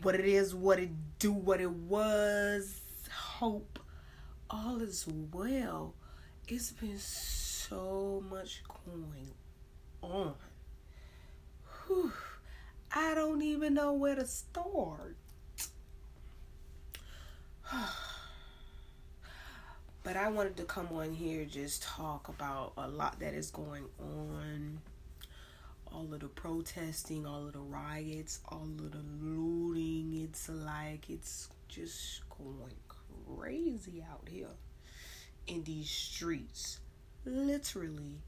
what it is, what it do, what it was. Hope all is well. It's been so much going on. Whew. I don't even know where to start. But I wanted to come on here just talk about a lot that is going on. All of the protesting, all of the riots, all of the looting. It's like it's just going crazy out here in these streets. Literally.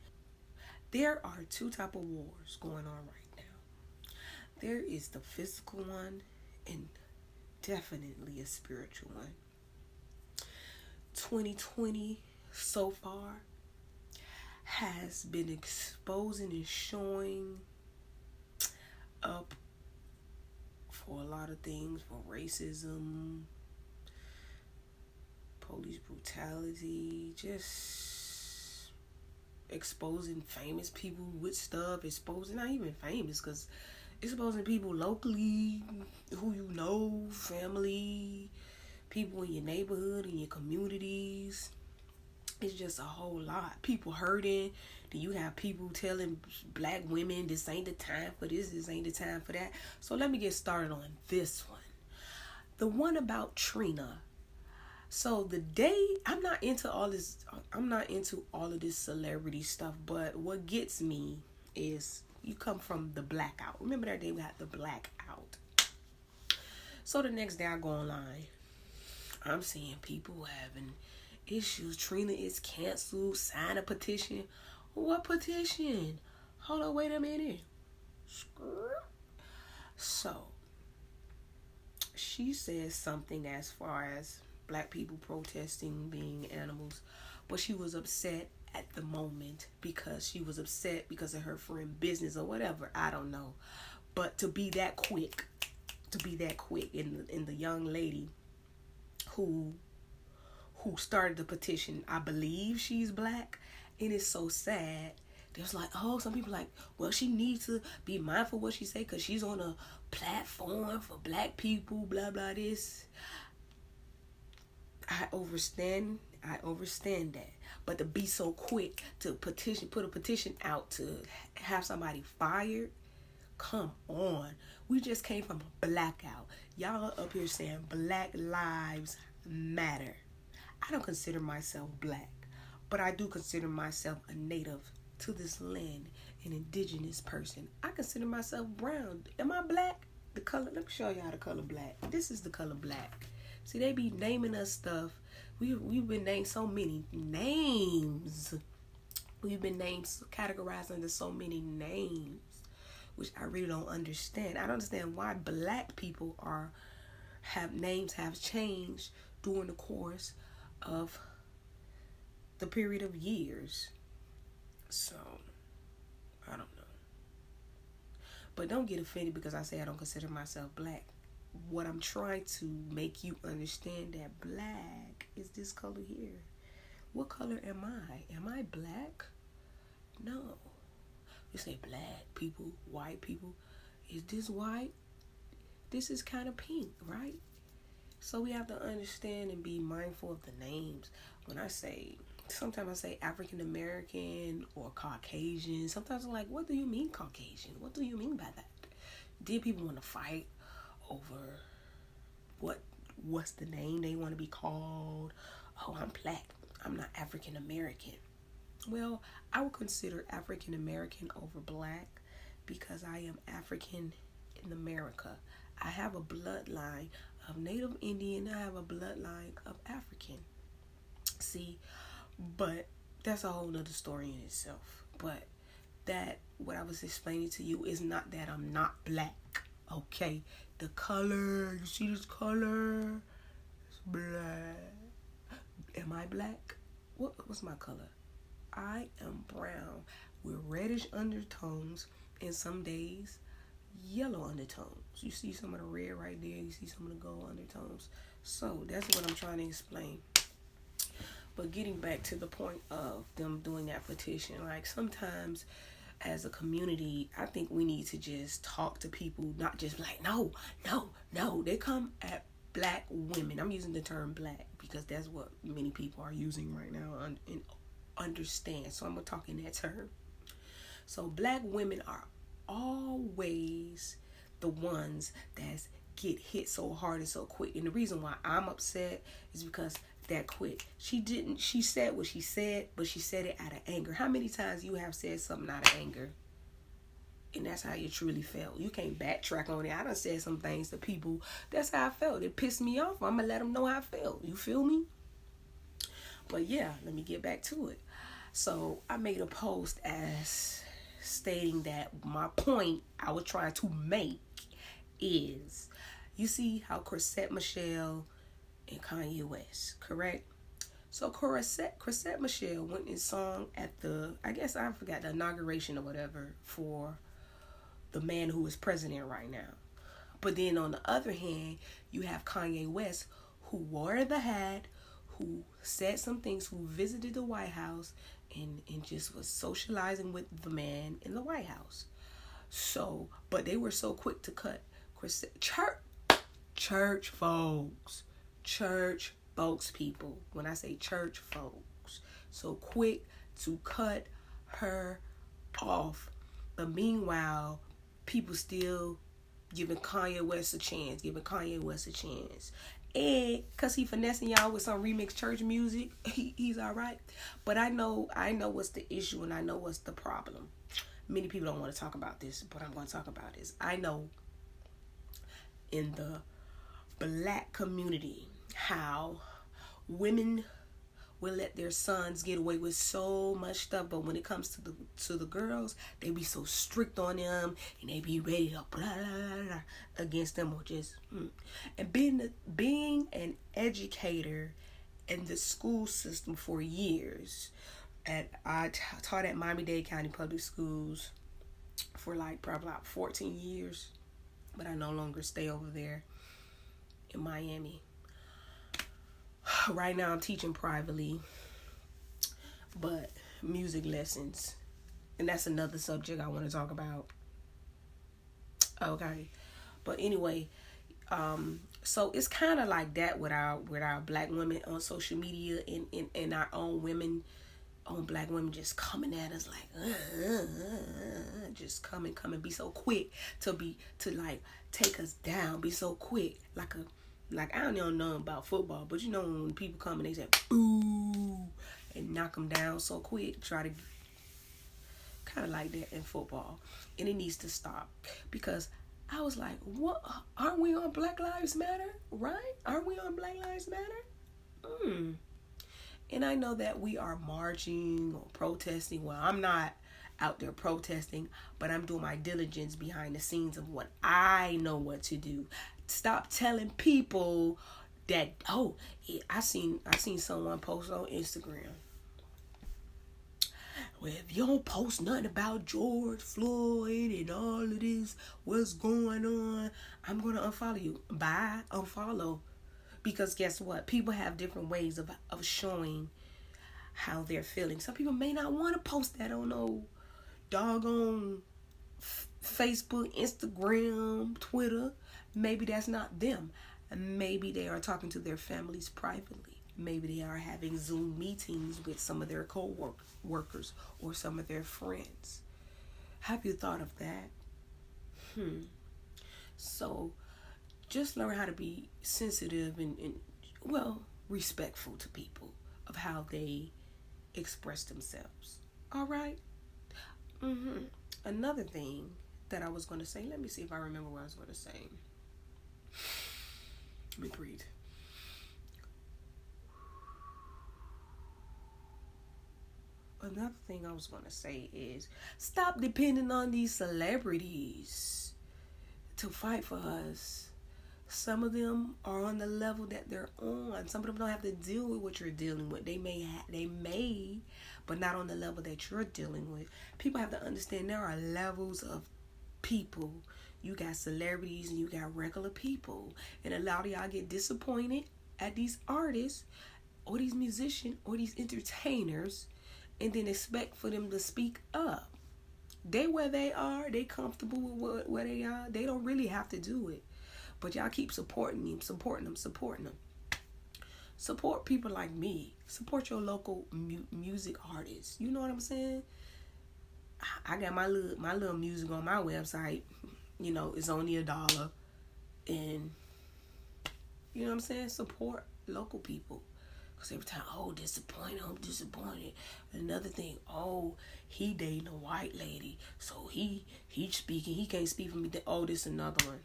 There are two type of wars going on right now. There is the physical one and definitely a spiritual one. 2020 so far has been exposing and showing up for a lot of things, for racism, police brutality, just exposing famous people with stuff, exposing not even famous, because exposing people locally who you know, family, people in your neighborhood, in your communities. It's just a whole lot. People hurting. Do you have people telling black women this ain't the time for this ain't the time for that? So let me get started on this one. The one about Trina. So the day, I'm not into all of this celebrity stuff, but what gets me is you come from the blackout. Remember that day we had the blackout. So the next day I go online. I'm seeing people having issues. Trina is canceled. Sign a petition. What petition? Hold on, wait a minute. So she says something as far as black people protesting being animals, but she was upset at the moment because she was upset because of her friend business or whatever. I don't know, but to be that quick, in the young lady who started the petition, I believe she's black, and it's so sad. There's like, oh, some people like, well, she needs to be mindful what she say because she's on a platform for black people, blah blah this. I understand that, but to be so quick to put a petition out to have somebody fired, come on. We just came from a blackout. Y'all are up here saying Black Lives Matter. I don't consider myself black, but I do consider myself a native to this land, an indigenous person. I consider myself brown. Am I black? The color, let me show y'all the color black. This is the color black. See, they be naming us stuff. We've been named so many names. We've been named, categorized under so many names, which I really don't understand. I don't understand why black people have changed during the course of the period of years. So, I don't know. But don't get offended because I say I don't consider myself black. What I'm trying to make you understand that black is this color here. What color am I? Am I black? No. You say black people, white people. Is this white? This is kind of pink, right? So we have to understand and be mindful of the names. Sometimes I say African American or Caucasian. Sometimes I'm like, what do you mean Caucasian? What do you mean by that? Did people want to fight over what's the name they want to be called? Oh, I'm black. I'm not African American. Well, I would consider African American over black because I am African in America. I have a bloodline of Native Indian. I have a bloodline of African. See, but that's a whole nother story in itself. But what I was explaining to you is not that I'm not black. Okay, the color, you see this color? It's black. Am I black? What's my color? I am brown with reddish undertones and some days yellow undertones. You see some of the red right there. You see some of the gold undertones. So that's what I'm trying to explain. But getting back to the point of them doing that petition, like sometimes as a community, I think we need to just talk to people, not just like, no. They come at black women. I'm using the term black because that's what many people are using right now and understand. So I'm going to talk in that term. So black women are always the ones that get hit so hard and so quick. And the reason why I'm upset is because that quick. She said what she said, but she said it out of anger. How many times you have said something out of anger? And that's how you truly felt. You can't backtrack on it. I done said some things to people. That's how I felt. It pissed me off. I'm going to let them know how I felt. You feel me? But yeah, let me get back to it. So I made a post as stating that my point I was trying to make is, you see how Chrisette Michele and Kanye West, correct? So Chrisette Michele went and sung at the, I guess I forgot, the inauguration or whatever for the man who is president right now. But then on the other hand, you have Kanye West, who wore the hat, who said some things, who visited the White House and just was socializing with the man in the White House. So, but they were so quick to cut church folks, people. When I say church folks, so quick to cut her off. But meanwhile, people still giving Kanye West a chance. And because he finessing y'all with some remix church music, he's all right. But I know what's the issue and I know what's the problem. Many people don't want to talk about this, but I'm going to talk about this. I know in the black community how women will let their sons get away with so much stuff, but when it comes to the girls, they be so strict on them and they be ready to blah, blah, blah, blah, against them, or just and being an educator in the school system for years. I taught at Miami-Dade County Public Schools for like probably about 14 years, but I no longer stay over there in Miami. Right now I'm teaching privately, but music lessons, and that's another subject I want to talk about. Okay, but anyway, so it's kind of like that with our black women on social media, and our own women, black women just coming at us like just coming, be so quick to like take us down, be so quick like I don't even know about football, but you know when people come and they say boo and knock them down so quick, try to kind of like that in football, and it needs to stop. Because I was like, what? Aren't we on Black Lives Matter, right? Aren't we on Black Lives Matter? And I know that we are marching or protesting. Well, I'm not out there protesting, but I'm doing my diligence behind the scenes of what I know what to do. Stop telling people that, I seen someone post on Instagram, well, if you don't post nothing about George Floyd and all of this, what's going on, I'm going to unfollow you. Bye, unfollow. Because guess what? People have different ways of showing how they're feeling. Some people may not want to post that on no doggone Facebook, Instagram, Twitter. Maybe that's not them. Maybe they are talking to their families privately. Maybe they are having Zoom meetings with some of their co-workers or some of their friends. Have you thought of that? So just learn how to be sensitive and respectful to people of how they express themselves. All right? Another thing that I was going to say, let me see if I remember what I was going to say. Let me breathe. Another thing I was going to say is stop depending on these celebrities to fight for us. Some of them are on the level that they're on. Some of them don't have to deal with what you're dealing with. They may, but not on the level that you're dealing with. People have to understand there are levels of people. You got celebrities and you got regular people. And a lot of y'all get disappointed at these artists or these musicians or these entertainers and then expect for them to speak up. They where they are. They comfortable with where they are. They don't really have to do it. But y'all keep supporting me, supporting them. Support people like me. Support your local music artists. You know what I'm saying? I got my little music on my website. You know, it's only $1. And, you know what I'm saying? Support local people. Because every time, oh, I'm disappointed. Another thing, oh, he dating a white lady. So he speaking. He can't speak for me. Oh, this another one.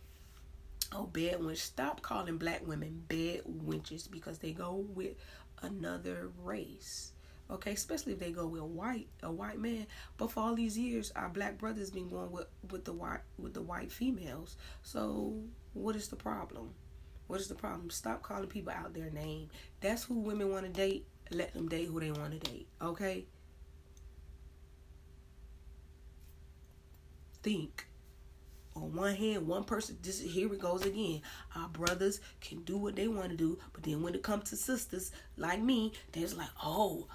Oh, bad wench. Stop calling black women bad wenches because they go with another race. Okay, especially if they go with a white man. But for all these years, our black brothers been going with the white females. So what is the problem? What is the problem? Stop calling people out their name. That's who women want to date. Let them date who they want to date. Okay? Think. On one hand, one person, here it goes again. Our brothers can do what they want to do, but then when it comes to sisters like me, there's like, oh,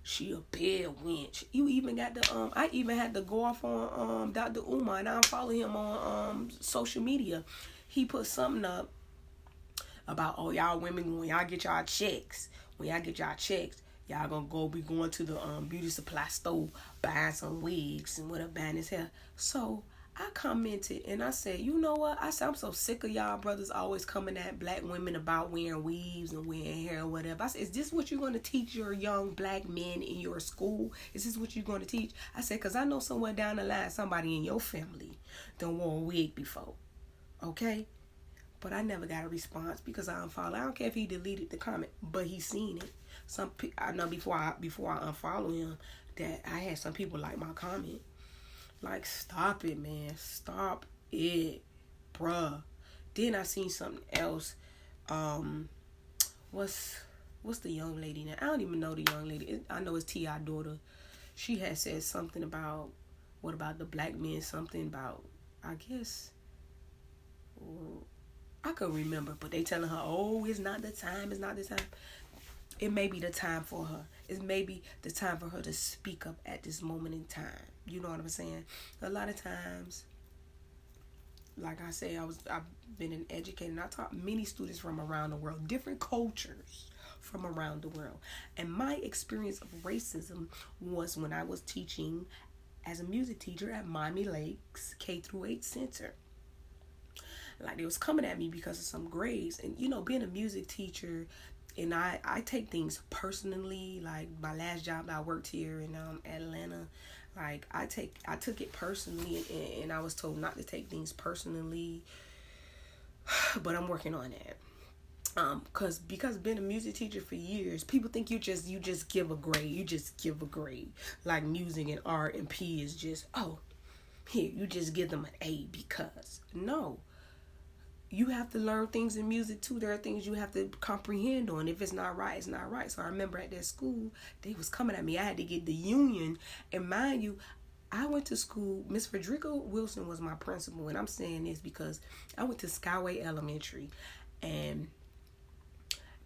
she a bad wench. You even got the I even had to go off on Dr. Umar, and I follow him on social media. He put something up about, oh, y'all women, when y'all get y'all checks, y'all gonna be going to the beauty supply store, buying some wigs and whatever, buying his hair. So I commented and I said, you know what? I said, I'm so sick of y'all brothers always coming at black women about wearing weaves and wearing hair or whatever. I said, is this what you're going to teach your young black men in your school? Is this what you're going to teach? I said, because I know somewhere down the line, somebody in your family done wore a wig before. Okay? But I never got a response because I unfollowed. I don't care if he deleted the comment, but he seen it. I know before I unfollow him that I had some people like my comment. Like, stop it, man. Stop it, bruh. Then I seen something else. What's the young lady now? I don't even know the young lady. I know it's T.I. daughter. She had said something about, what about the black men? Something about, I guess, I could remember. But they telling her, oh, it's not the time. It may be the time for her. It may be the time for her to speak up at this moment in time. You know what I'm saying? A lot of times, like I say, I've been an educator, and I taught many students from around the world, different cultures from around the world. And my experience of racism was when I was teaching as a music teacher at Miami Lakes K-8 Center. Like, they was coming at me because of some grades. And, you know, being a music teacher, and I take things personally. Like, my last job, I worked here in Atlanta. Like, I took it personally, and I was told not to take things personally. But I'm working on that. Because being a music teacher for years, people think you just give a grade. You just give a grade. Like, music and art and P is just, oh, here, you just give them an A because. No. You have to learn things in music too. There are things you have to comprehend on. If it's not right, it's not right. So I remember at that school, they was coming at me. I had to get the union. And mind you, I went to school. Miss Frederica Wilson was my principal. And I'm saying this because I went to Skyway Elementary. And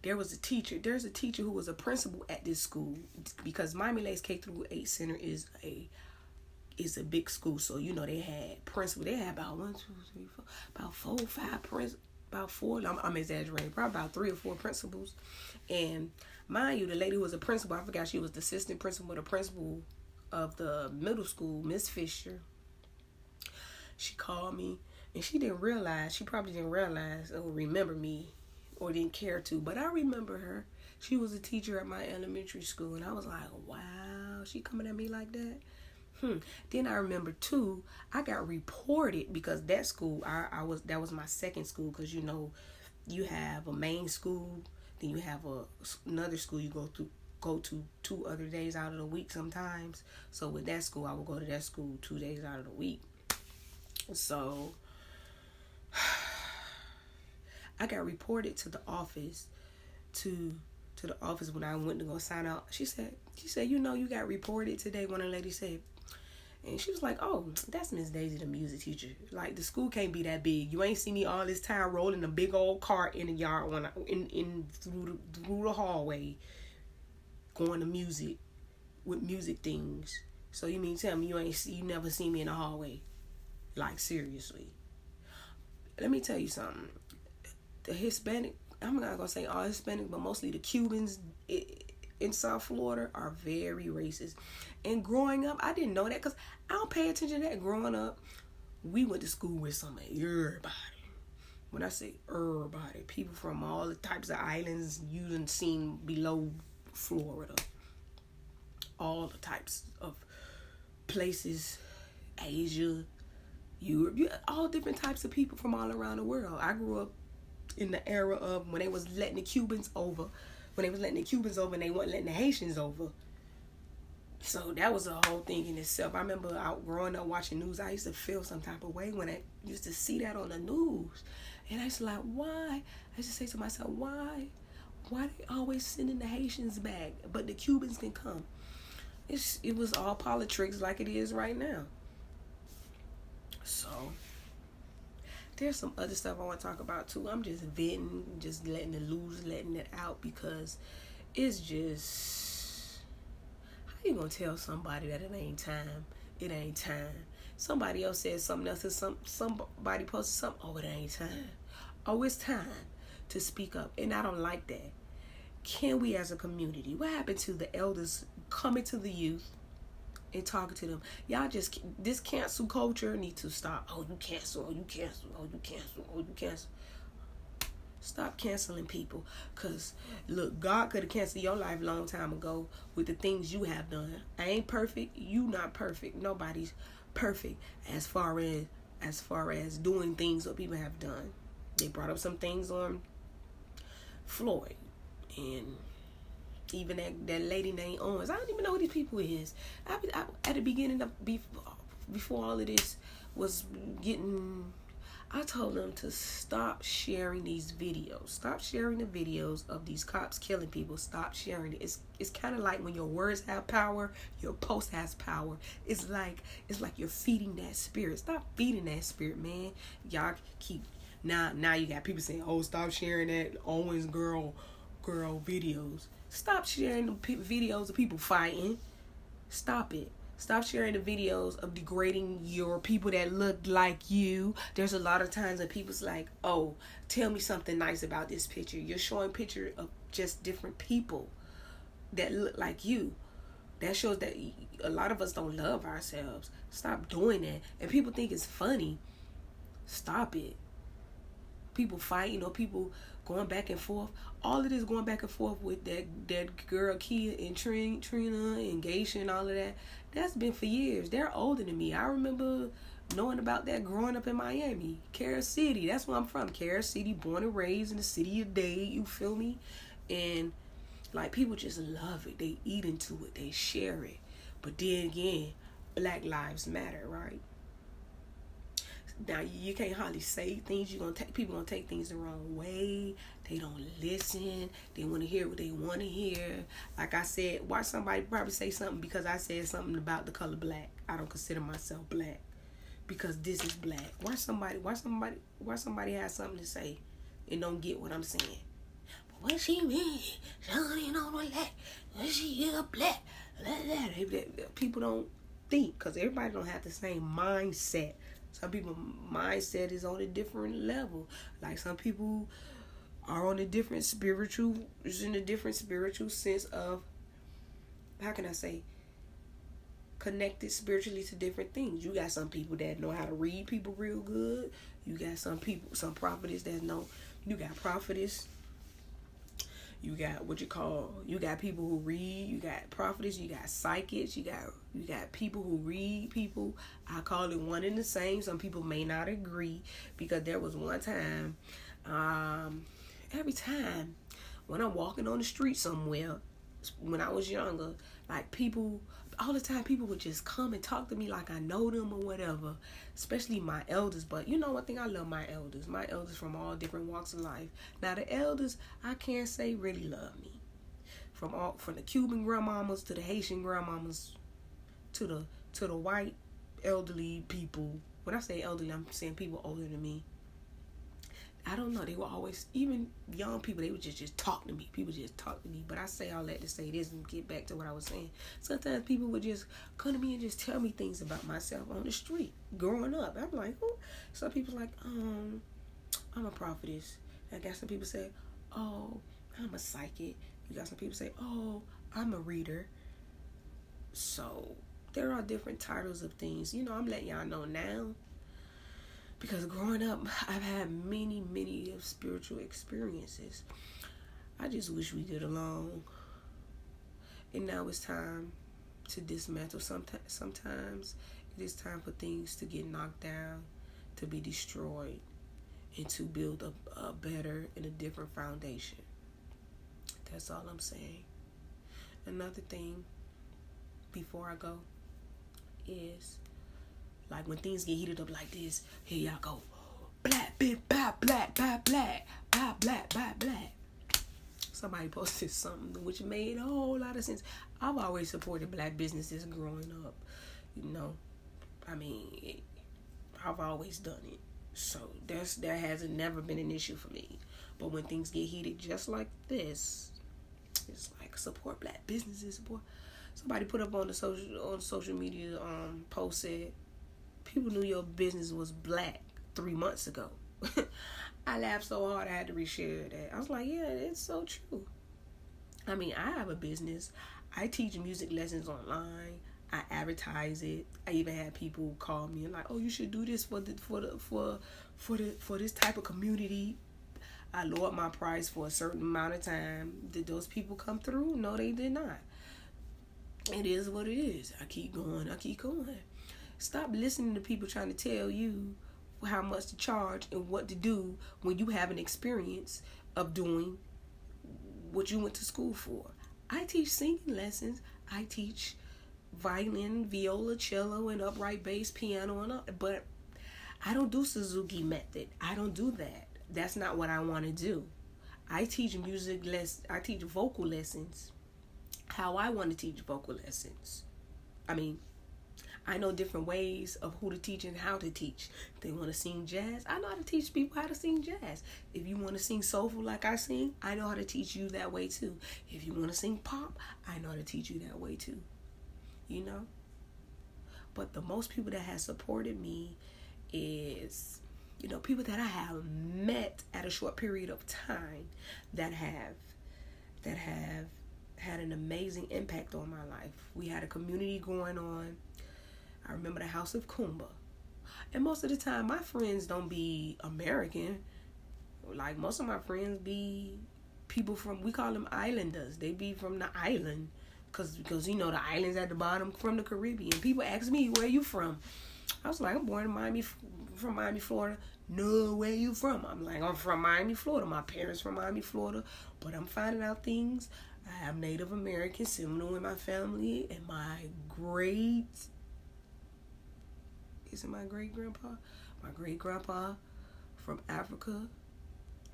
there's a teacher who was a principal at this school. Because Miami Lakes K-8 Center is a big school, so you know they had principal. They had about 1, 2, 3, 4, about 4 or 5 principals. About 4. I'm exaggerating. Probably about 3 or 4 principals. And mind you, the lady who was a principal, I forgot she was the assistant principal, the principal of the middle school, Miss Fisher. She called me, and she probably didn't realize or remember me, or didn't care to. But I remember her. She was a teacher at my elementary school, and I was like, wow, she coming at me like that. Then I remember too, I got reported because that school, that was my second school, because you know, you have a main school, then you have another school you go to 2 other days out of the week sometimes. So with that school, I would go to that school 2 days out of the week. So I got reported to the office, to the office when I went to go sign out. She said, you know, you got reported today. One of the ladies said. And she was like, oh, that's Miss Daisy, the music teacher. Like, the school can't be that big. You ain't see me all this time rolling a big old cart in the yard when through the hallway, going to music, with music things. So you mean tell me you never see me in the hallway? Like, seriously. Let me tell you something. The Hispanic, I'm not gonna say all Hispanic, but mostly the Cubans in South Florida are very racist. And growing up, I didn't know that because I don't pay attention to that. Growing up, we went to school with some of everybody. When I say everybody, people from all the types of islands you done seen below Florida. All the types of places, Asia, Europe, all different types of people from all around the world. I grew up in the era of when they was letting the Cubans over, and they weren't letting the Haitians over. So that was a whole thing in itself. I remember growing up watching news, I used to feel some type of way when I used to see that on the news. And I used to like, why? I used to say to myself, why? Why they always sending the Haitians back, but the Cubans can come? It was all politics like it is right now. So there's some other stuff I want to talk about too. I'm just venting, just letting it loose, letting it out, because it's just, how you gonna tell somebody that it ain't time? It ain't time. Somebody else said something else, and somebody posted something. Oh, it ain't time. Oh, it's time to speak up, and I don't like that. Can we as a community, what happened to the elders coming to the youth and talking to them? Y'all just, this cancel culture needs to stop. Oh, you cancel. Oh, you cancel. Oh, you cancel. Oh, you cancel. Stop canceling people. Because, look, God could have canceled your life a long time ago with the things you have done. I ain't perfect. You not perfect. Nobody's perfect as far as doing things that people have done. They brought up some things on Floyd. And even that lady named Owens. I don't even know who these people is. I at the beginning of before all of this was getting, I told them to stop sharing these videos. Stop sharing the videos of these cops killing people. Stop sharing it. It's kind of like when your words have power, your post has power. It's like you're feeding that spirit. Stop feeding that spirit, man. Y'all keep now you got people saying, "Oh, stop sharing that Owens girl videos." Stop sharing the videos of people fighting. Stop it. Stop sharing the videos of degrading your people that look like you. There's a lot of times that people's like, oh, tell me something nice about this picture. You're showing picture of just different people that look like you. That shows that a lot of us don't love ourselves. Stop doing that. And people think it's funny. Stop it. People fighting or people going back and forth. All of this going back and forth with that girl Kia and Trina and Geisha and all of that. That's been for years. They're older than me. I remember knowing about that growing up in Miami. Carol City. That's where I'm from. Carol City, born and raised in the city of Dade. You feel me? And like people just love it. They eat into it. They share it. But then again, Black Lives Matter, right? Now you can't hardly say things. People gonna take things the wrong way. They don't listen. They want to hear what they want to hear. Like I said, watch somebody probably say something because I said something about the color black. I don't consider myself black because this is black. Watch somebody has something to say and don't get what I'm saying. But what she mean? She don't even know black. She is a black. People don't think because everybody don't have the same mindset. Some people's mindset is on a different level. Like some people are on a different spiritual sense of, how can I say, connected spiritually to different things. You got some people that know how to read people real good. You got some prophetess that know. You got prophetess. You got you got people who read, you got prophetess, you got psychics, you got people who read people. I call it one and the same. Some people may not agree because there was one time, every time when I'm walking on the street somewhere, when I was younger, like all the time people would just come and talk to me like I know them or whatever, especially my elders. But you know one thing, I love my elders from all different walks of life. Now the elders, I can't say really love me, from the Cuban grandmamas to the Haitian grandmamas to the white elderly people. When I say elderly, I'm saying people older than me. I don't know. They were always, even young people, they would just talk to me. People just talk to me. But I say all that to say this and get back to what I was saying. Sometimes people would just come to me and just tell me things about myself on the street growing up. I'm like, oh. Some people like, I'm a prophetess. I got some people say, oh, I'm a psychic. You got some people say, oh, I'm a reader. So there are different titles of things. You know, I'm letting y'all know now. Because growing up, I've had many of spiritual experiences. I just wish we get along. And now it's time to dismantle. Sometimes it is time for things to get knocked down, to be destroyed, and to build a better and a different foundation. That's all I'm saying. Another thing before I go is, like, when things get heated up like this, here y'all go. Black, big, black, black, black, black, black, black, black, black. Somebody posted something which made a whole lot of sense. I've always supported black businesses growing up. You know, I mean, I've always done it. So that hasn't never been an issue for me. But when things get heated just like this, it's like support black businesses. Support. Somebody put up on the social media post said, people knew your business was black 3 months ago. I laughed so hard I had to reshare that. I was like, yeah, it's so true. I mean, I have a business. I teach music lessons online. I advertise it. I even had people call me and like, oh, you should do this for this type of community. I lowered my price for a certain amount of time. Did those people come through? No, they did not. It is what it is. I keep going. Stop listening to people trying to tell you how much to charge and what to do when you have an experience of doing what you went to school for. I teach singing lessons. I teach violin, viola, cello, and upright bass, piano, but I don't do Suzuki method. I don't do that. That's not what I want to do. I teach I teach vocal lessons how I want to teach vocal lessons. I mean, I know different ways of who to teach and how to teach. If they want to sing jazz, I know how to teach people how to sing jazz. If you want to sing soulful like I sing, I know how to teach you that way too. If you want to sing pop, I know how to teach you that way too. You know? But the most people that have supported me is, you know, people that I have met at a short period of time that have had an amazing impact on my life. We had a community going on. I remember the House of Kumba. And most of the time, my friends don't be American. Like, most of my friends be people from, we call them islanders. They be from the island. Because you know, the islands at the bottom from the Caribbean. People ask me, where you from? I was like, I'm born in Miami, Florida. No, where you from? I'm like, I'm from Miami, Florida. My parents from Miami, Florida. But I'm finding out things. I have Native American, Seminole in my family. And my great-grandpa? My great-grandpa from Africa.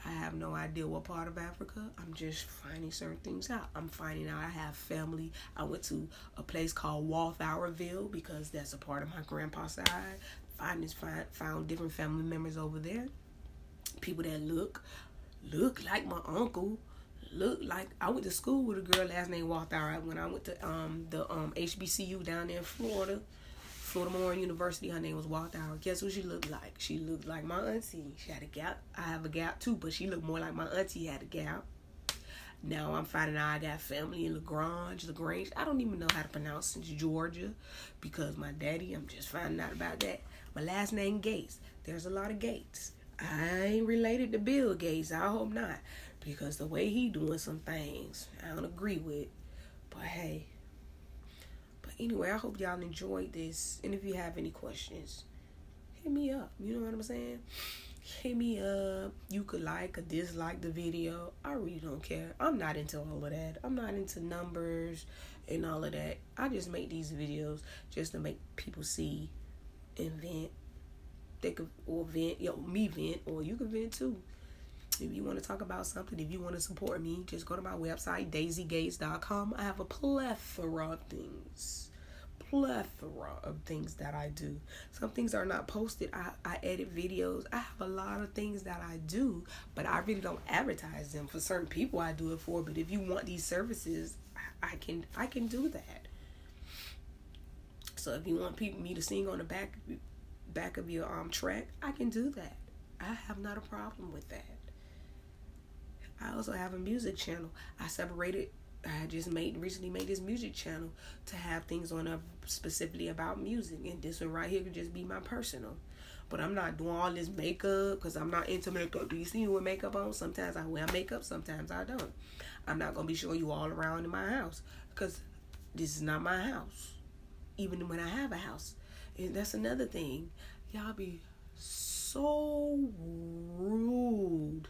I have no idea what part of Africa. I'm just finding certain things out. I'm finding out I have family. I went to a place called Walthourville because that's a part of my grandpa's side. Found different family members over there. People that look like my uncle. Look like, I went to school with a girl last name Walthour when I went to the HBCU down there in Florida Memorial University. Her name was Walthour. Guess what she looked like? She looked like my auntie. She had a gap. I have a gap too, but she looked more like my auntie had a gap. Now I'm finding out I got family in LaGrange. I don't even know how to pronounce it, Georgia, because my daddy, I'm just finding out about that. My last name Gates. There's a lot of Gates. I ain't related to Bill Gates. I hope not, because the way he doing some things, I don't agree with. But hey. But anyway, I hope y'all enjoyed this. And if you have any questions, hit me up. You know what I'm saying? Hit me up. You could like or dislike the video. I really don't care. I'm not into all of that. I'm not into numbers and all of that. I just make these videos just to make people see and vent. They could, or vent, me vent, or you can vent too. If you want to talk about something, if you want to support me, just go to my website, daisygates.com. I have a plethora of things. plethora of things that I do. Some things are not posted. I edit videos. I have a lot of things that I do, but I really don't advertise them. For certain people I do it for, but if you want these services, I can do that. So if you want me to sing on the back of your track, I can do that. I have not a problem with that. I also have a music channel. I just recently made this music channel to have things on there specifically about music, and this one right here could just be my personal. But I'm not doing all this makeup because I'm not into makeup. Do you see me with makeup on? Sometimes I wear makeup, sometimes I don't. I'm not gonna be showing you all around in my house because this is not my house. Even when I have a house, and that's another thing. Y'all be so rude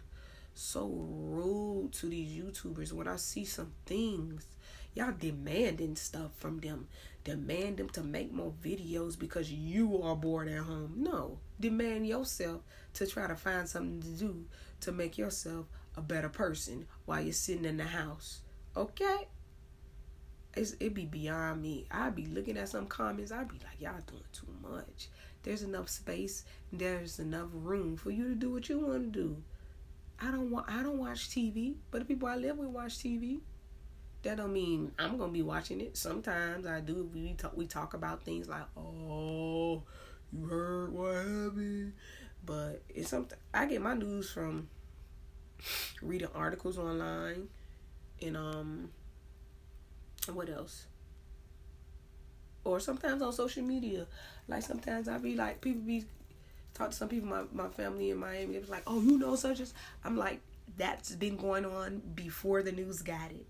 to these YouTubers. When I see some things, y'all demanding stuff from them, demand them to make more videos because you are bored at home. No, demand yourself to try to find something to do to make yourself a better person while you're sitting in the house. Okay? It be beyond me. I be looking at some comments, I be like, y'all doing too much. There's enough space, there's enough room for you to do what you want to do. I don't watch TV, but the people I live with watch TV. That don't mean I'm gonna be watching it. Sometimes I do. We talk about things like, oh, you heard what happened, but it's something. I get my news from reading articles online, and what else? Or sometimes on social media. Like sometimes I be like, people be talk to some people, my family in Miami. It was like, oh, you know such as. I'm like, that's been going on before the news got it.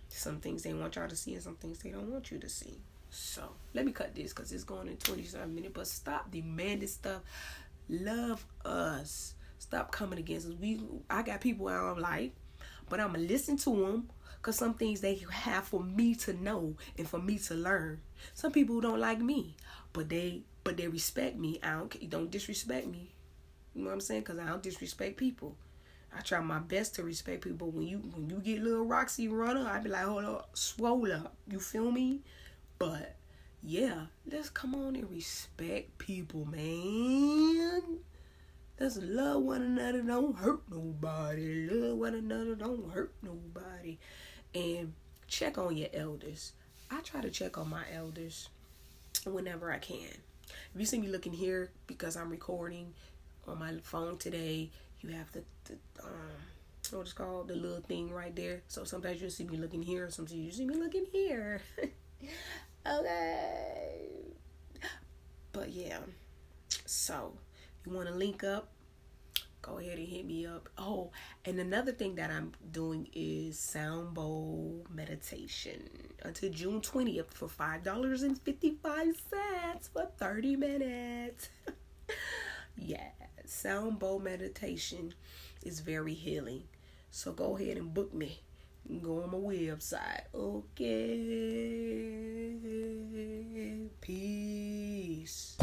Some things they want y'all to see and some things they don't want you to see. So let me cut this because it's going in 27 minutes. But stop demanding stuff. Love us. Stop coming against us. I got people I don't like, but I'm gonna listen to them because some things they have for me to know and for me to learn. Some people don't like me, but they respect me. Don't disrespect me. You know what I'm saying? Because I don't disrespect people. I try my best to respect people. When you get little Roxy Runner, I be like, hold up, swole up. You feel me? But yeah, let's come on and respect people, man. Let's love one another. Don't hurt nobody. Love one another. Don't hurt nobody. And check on your elders. I try to check on my elders whenever I can. If you see me looking here because I'm recording on my phone today, you have the what it's called, the little thing right there. So sometimes you'll see me looking here, sometimes you see me looking here. Okay. But yeah. So you want to link up? Go ahead and hit me up. Oh, and another thing that I'm doing is sound bowl meditation until June 20th for $5.55 for 30 minutes. Yeah, sound bowl meditation is very healing. So go ahead and book me. Go on my website. Okay. Peace.